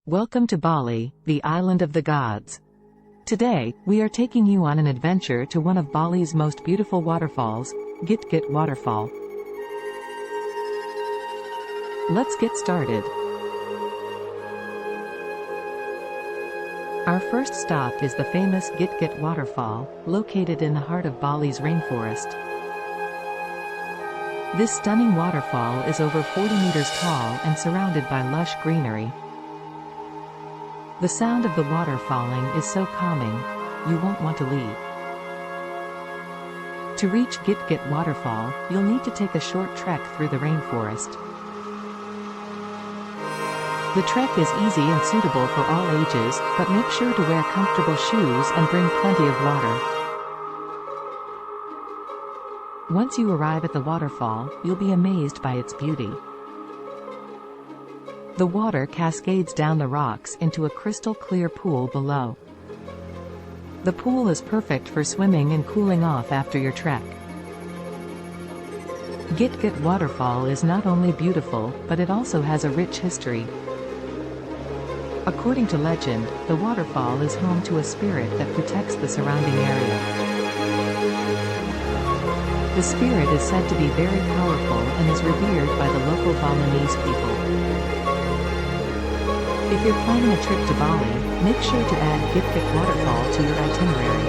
Welcome to Bali, the island of the gods. Today, we are taking you on an adventure to one of Bali's most beautiful waterfalls, Gitgit Waterfall. Let's get started. Our first stop is the famous Gitgit Waterfall, located in the heart of Bali's rainforest. This stunning waterfall is over 40 meters tall and surrounded by lush greenery. The sound of the water falling is so calming, you won't want to leave. To reach Gitgit Waterfall, you'll need to take a short trek through the rainforest. The trek is easy and suitable for all ages, but make sure to wear comfortable shoes and bring plenty of water. Once you arrive at the waterfall, you'll be amazed by its beauty. The water cascades down the rocks into a crystal clear pool below. The pool is perfect for swimming and cooling off after your trek. Gitgit Waterfall is not only beautiful, but it also has a rich history. According to legend, the waterfall is home to a spirit that protects the surrounding area. The spirit is said to be very powerful and is revered by the local Balinese people. If you're planning a trip to Bali, make sure to add Gitgit Waterfall to your itinerary.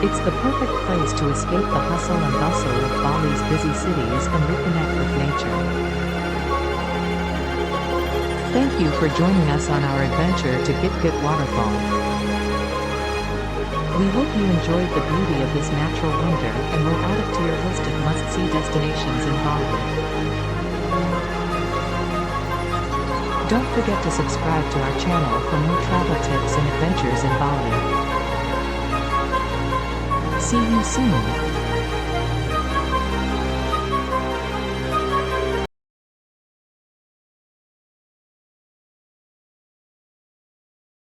It's the perfect place to escape the hustle and bustle of Bali's busy cities and reconnect with nature. Thank you for joining us on our adventure to Gitgit Waterfall. We hope you enjoyed the beauty of this natural wonder and will add it to your list of must-see destinations in Bali. Don't forget to subscribe to our channel for more travel tips and adventures in Bali. See you soon!